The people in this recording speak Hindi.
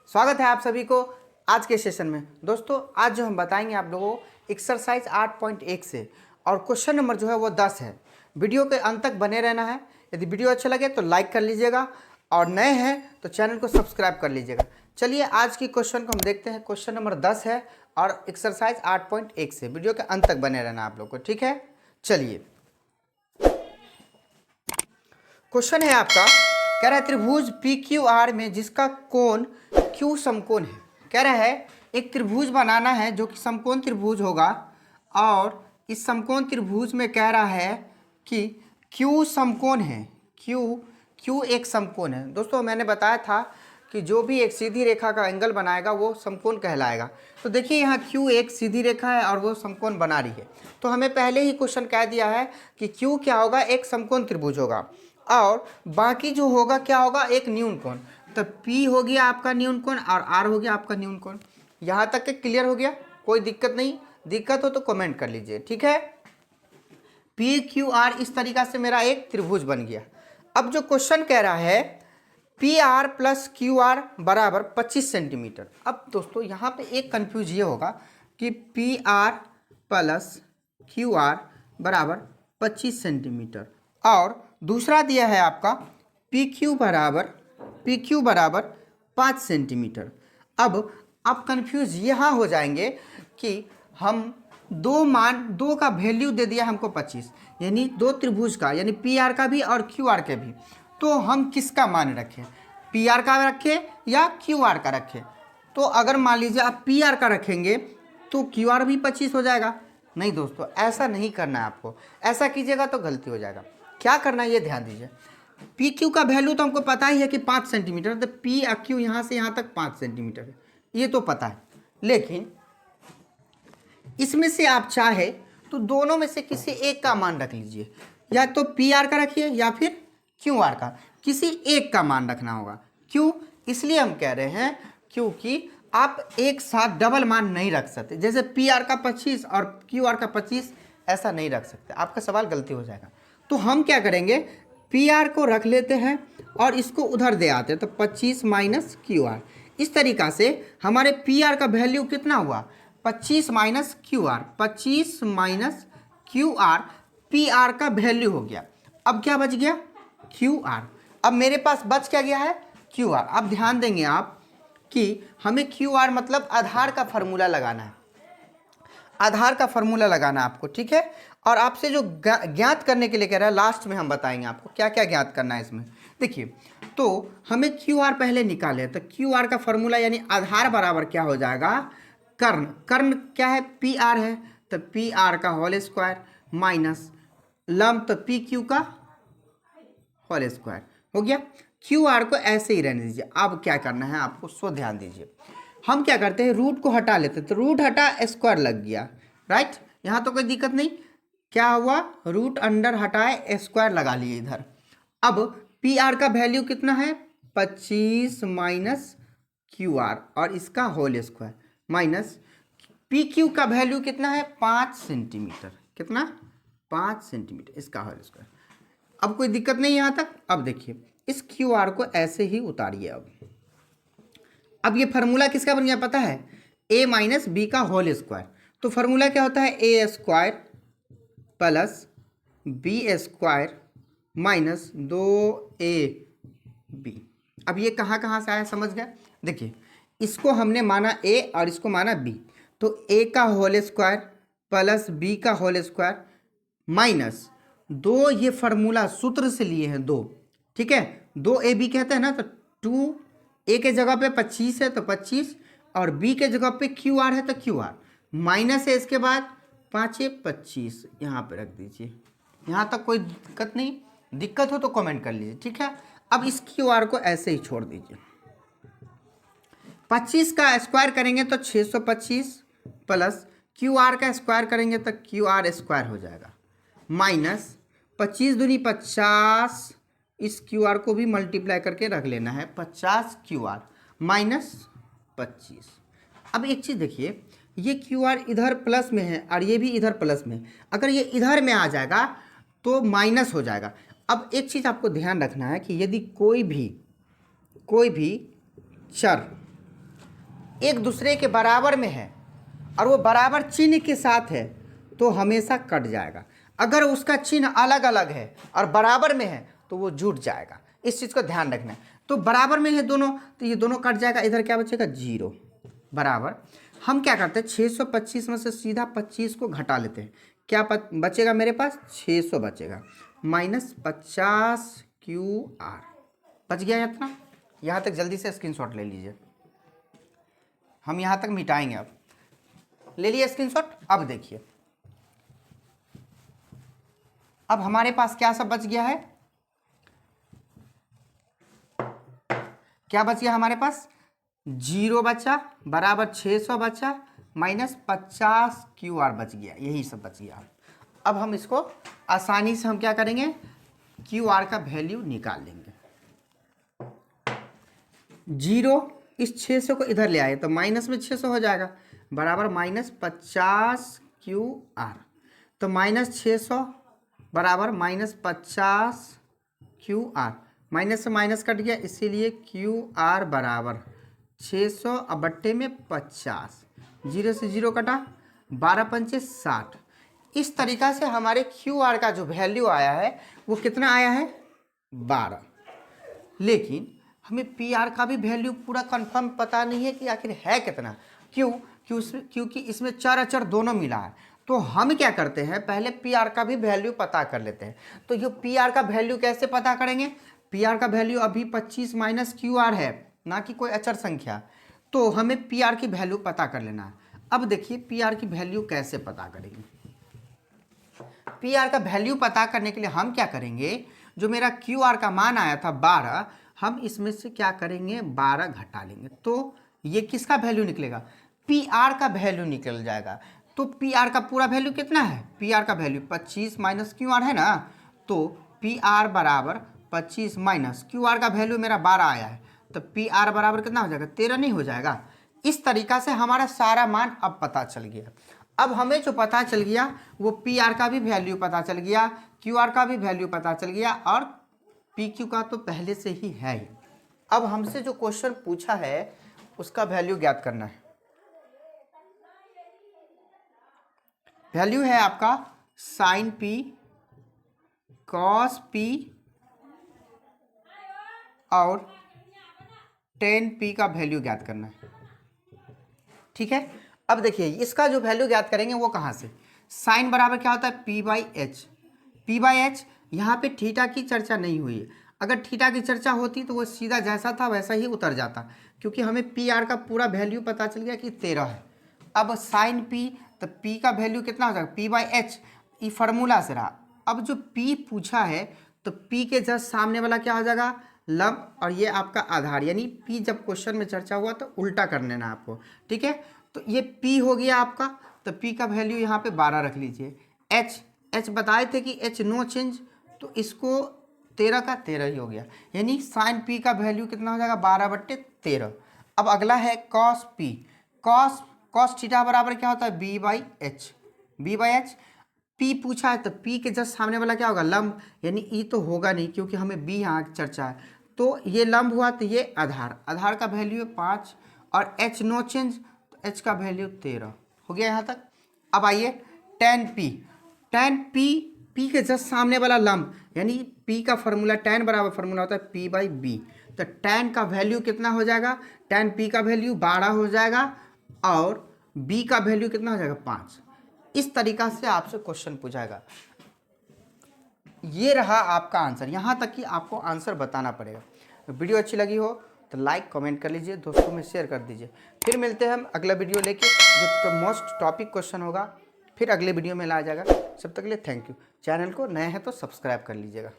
स्वागत है आप सभी को आज के सेशन में। दोस्तों आज जो हम बताएंगे आप लोगों को एक्सरसाइज 8.1 से और क्वेश्चन नंबर जो है वो 10 है। वीडियो के अंत तक बने रहना है। यदि वीडियो अच्छा लगे तो लाइक कर लीजिएगा और नए हैं तो चैनल को सब्सक्राइब कर लीजिएगा। चलिए आज की क्वेश्चन को हम देखते हैं। क्वेश्चन नंबर 10 है और एक्सरसाइज 8.1 से वीडियो के अंत तक बने रहना आप लोग को, ठीक है। चलिए क्वेश्चन है आपका, कह रहा है त्रिभुज पी क्यू आर में जिसका कोण क्यू समकोण है। कह रहा है एक त्रिभुज बनाना है जो कि समकोण त्रिभुज होगा और इस समकोण त्रिभुज में कह रहा है कि क्यू समकोण है। क्यू एक समकोण है। दोस्तों मैंने बताया था कि जो भी एक सीधी रेखा का एंगल बनाएगा वो समकोण कहलाएगा। तो देखिए यहाँ क्यू एक सीधी रेखा है और वो समकोण बना रही है। तो हमें पहले ही क्वेश्चन कह दिया है कि क्यू क्या होगा, एक समकोण त्रिभुज होगा और बाकी जो होगा क्या होगा, एक न्यून कोण। तो P हो गया आपका न्यून कोण और R हो गया आपका न्यून कोण। यहाँ तक के क्लियर हो गया, कोई दिक्कत नहीं। दिक्कत हो तो कमेंट कर लीजिए, ठीक है। PQR इस तरीका से मेरा एक त्रिभुज बन गया। अब जो क्वेश्चन कह रहा है PR प्लस QR बराबर 25 सेंटीमीटर। अब दोस्तों यहाँ पे एक कन्फ्यूज ये होगा कि PR प्लस QR बराबर 25 सेंटीमीटर और दूसरा दिया है आपका PQ बराबर 5 सेंटीमीटर। अब आप कंफ्यूज यहाँ हो जाएंगे कि हम दो का वैल्यू दे दिया हमको 25, यानी दो त्रिभुज का, यानी PR का भी और QR के भी। तो हम किसका मान रखें, PR का रखें या QR का रखें। तो अगर मान लीजिए आप PR का रखेंगे तो QR भी 25 हो जाएगा। नहीं दोस्तों, ऐसा नहीं करना है आपको। ऐसा कीजिएगा तो गलती हो जाएगा। क्या करना है ये ध्यान दीजिए। पी क्यू का वैल्यू तो हमको पता ही है कि 5 सेंटीमीटर, तो पी क्यू यहाँ से यहाँ तक 5 सेंटीमीटर है, ये तो पता है। लेकिन इसमें से आप चाहे तो दोनों में से किसी एक का मान रख लीजिए, या तो पी आर का रखिए या फिर क्यू आर का, किसी एक का मान रखना होगा। क्यों? इसलिए हम कह रहे हैं क्योंकि आप एक साथ डबल मान नहीं रख सकते। जैसे पी आर का 25 और क्यू आर का 25 ऐसा नहीं रख सकते, आपका सवाल गलती हो जाएगा। तो हम क्या करेंगे, पी आर को रख लेते हैं और इसको उधर दे आते हैं, तो 25 माइनस क्यू आर। इस तरीक़ा से हमारे पी आर का वैल्यू कितना हुआ, 25 minus Q R. 25 minus Q R P R का वैल्यू हो गया। अब क्या बच गया, क्यू आर। अब मेरे पास बच क्या गया है, क्यू आर। अब ध्यान देंगे आप कि हमें क्यू आर मतलब आधार का फार्मूला लगाना है। आधार का फार्मूला लगाना आपको, ठीक है। और आपसे जो ज्ञात करने के लिए कह रहा है लास्ट में हम बताएंगे आपको क्या क्या ज्ञात करना है इसमें। देखिए तो हमें क्यू आर पहले निकाले, तो क्यू आर का फार्मूला यानी आधार बराबर क्या हो जाएगा, कर्ण। कर्ण क्या है, पी आर है, तो पी आर का होल स्क्वायर माइनस लंब, तो पी क्यू का होल स्क्वायर हो गया। क्यू आर को ऐसे ही रहने दीजिए। अब क्या करना है आपको, सो ध्यान दीजिए। हम क्या करते हैं, रूट को हटा लेते हैं, तो रूट हटा स्क्वायर लग गया, राइट। यहाँ तो कोई दिक्कत नहीं। क्या हुआ, रूट अंडर हटाए स्क्वायर लगा लिए इधर। अब पी आर का वैल्यू कितना है, 25 माइनस क्यू आर और इसका whole square minus P Q का वैल्यू कितना है, 5 सेंटीमीटर। कितना, 5 सेंटीमीटर, इसका होल स्क्वायर। अब कोई दिक्कत नहीं यहाँ तक। अब देखिए इस क्यू आर को ऐसे ही उतारिए। अब ये फार्मूला किसका बन गया पता है, a माइनस बी का होल स्क्वायर। तो फार्मूला क्या होता है, A square plus B square minus 2ab। अब ये कहाँ कहाँ से आया समझ गया। देखिए इसको हमने माना a और इसको माना b, तो a का होल स्क्वायर प्लस b का होल स्क्वायर माइनस 2, ये फार्मूला सूत्र से लिए हैं 2, ठीक है। 2ab कहते हैं ना, तो 2 ए के जगह पे 25 है तो 25 और बी के जगह पे क्यू आर है तो क्यू आर माइनस है, इसके बाद 5 25 यहाँ पे रख दीजिए। यहाँ तक कोई दिक्कत नहीं, दिक्कत हो तो कमेंट कर लीजिए, ठीक है। अब इस क्यू आर को ऐसे ही छोड़ दीजिए। 25 का स्क्वायर करेंगे तो 625 प्लस क्यू आर का स्क्वायर करेंगे तो क्यू आर स्क्वायर हो जाएगा माइनस 25 दूनी 50, इस क्यू आर को भी मल्टीप्लाई करके रख लेना है, 50 क्यू आर माइनस 25। अब एक चीज़ देखिए, ये क्यू आर इधर प्लस में है और ये भी इधर प्लस में। अगर ये इधर में आ जाएगा तो माइनस हो जाएगा। अब एक चीज़ आपको ध्यान रखना है कि यदि कोई भी चर एक दूसरे के बराबर में है और वो बराबर चिन्ह के साथ है तो हमेशा कट जाएगा। अगर उसका चिन्ह अलग अलग है और बराबर में है तो वो जुड़ जाएगा। इस चीज़ को ध्यान रखना है। तो बराबर में है दोनों तो ये दोनों कट जाएगा, इधर क्या बचेगा 0 बराबर। हम क्या करते हैं 625 में से सीधा 25 को घटा लेते हैं, क्या बचेगा मेरे पास 600 बचेगा माइनस 50 QR बच गया इतना। यहाँ तक जल्दी से स्क्रीनशॉट ले लीजिए, हम यहाँ तक मिटाएंगे। अब ले लिए स्क्रीनशॉट। अब देखिए अब हमारे पास क्या सब बच गया है, क्या बच गया हमारे पास 0 बचा बराबर 600 बचा माइनस 50 QR बच गया, यही सब बच गया। अब हम इसको आसानी से हम क्या करेंगे QR का वैल्यू निकाल लेंगे। 0 इस 600 को इधर ले आए तो माइनस में 600 हो जाएगा बराबर माइनस 50 QR। तो माइनस 600 बराबर माइनस 50 QR, माइनस से माइनस कट गया इसीलिए QR बराबर 600 अब बट्टे में 50, 0 से 0 कटा 12 पंचे 60। इस तरीक़ा से हमारे QR का जो वैल्यू आया है वो कितना आया है 12। लेकिन हमें PR का भी वैल्यू पूरा कंफर्म पता नहीं है कि आखिर है कितना। क्योंकि इसमें चर अचर दोनों मिला है। तो हम क्या करते हैं पहले PR का भी वैल्यू पता कर लेते हैं। तो ये PR का वैल्यू कैसे पता करेंगे, PR का वैल्यू अभी 25 माइनस QR है, ना कि कोई अचर संख्या। तो हमें PR की वैल्यू पता कर लेना है। अब देखिए PR की वैल्यू कैसे पता करेंगे। PR का वैल्यू पता करने के लिए हम क्या करेंगे, जो मेरा QR का मान आया था 12, हम इसमें से क्या करेंगे 12 घटा लेंगे तो ये किसका वैल्यू निकलेगा PR का वैल्यू निकल जाएगा। तो PR का पूरा वैल्यू कितना है, PR का वैल्यू 25 माइनस QR है ना, तो PR बराबर 25 माइनस QR का वैल्यू मेरा 12 आया है तो PR बराबर कितना हो जाएगा 13 नहीं हो जाएगा। इस तरीक़ा से हमारा सारा मान अब पता चल गया। अब हमें जो पता चल गया वो PR का भी वैल्यू पता चल गया, QR का भी वैल्यू पता चल गया और PQ का तो पहले से ही है ही। अब हमसे जो क्वेश्चन पूछा है उसका वैल्यू ज्ञात करना है। वैल्यू है आपका साइन P कॉस P और टेन P का वैल्यू ज्ञात करना है। ठीक है, अब देखिए इसका जो वैल्यू ज्ञात करेंगे वो कहाँ से, साइन बराबर क्या होता है P/H। P/H यहाँ पे थीटा की चर्चा नहीं हुई है। अगर थीटा की चर्चा होती तो वो सीधा जैसा था वैसा ही उतर जाता, क्योंकि हमें PR का पूरा वैल्यू पता चल गया कि 13 है। अब साइन P तो P का वैल्यू कितना हो जाएगा P/H, ये फार्मूला से रहा। अब जो P पूछा है तो P के जस्ट सामने वाला क्या हो जाएगा लंब, और ये आपका आधार, यानी P जब क्वेश्चन में चर्चा हुआ तो उल्टा कर लेना आपको। ठीक है, तो ये P हो गया आपका, तो P का वैल्यू यहाँ पे 12 रख लीजिए। H बताए थे कि H नो चेंज, तो इसको 13 का 13 ही हो गया, यानी साइन P का वैल्यू कितना हो जाएगा 12/13। अब अगला है कॉस P। कॉस थीटा बराबर क्या होता है B/H। P पूछा है तो P के जस्ट सामने वाला क्या होगा लंब, यानी E तो होगा नहीं क्योंकि हमें B यहाँ चर्चा है, तो ये लंब हुआ तो ये आधार का वैल्यू है 5 और H नो चेंज, तो H का वैल्यू 13 हो गया यहाँ तक। अब आइए टेन P के जस्ट सामने वाला लंब, यानी P का फॉर्मूला टेन बराबर फॉर्मूला होता है P/B। तो टेन का वैल्यू कितना हो जाएगा, टेन P का वैल्यू 12 हो जाएगा और B का वैल्यू कितना हो जाएगा 5। इस तरीका से आपसे क्वेश्चन पूछाएगा। ये रहा आपका आंसर, यहाँ तक कि आपको आंसर बताना पड़ेगा। वीडियो अच्छी लगी हो तो लाइक कमेंट कर लीजिए, दोस्तों में शेयर कर दीजिए। फिर मिलते हैं हम अगला वीडियो लेके, जो मोस्ट टॉपिक क्वेश्चन होगा फिर अगले वीडियो में लाया जाएगा। जब तक के लिए थैंक यू। चैनल को नए हैं तो सब्सक्राइब कर लीजिएगा।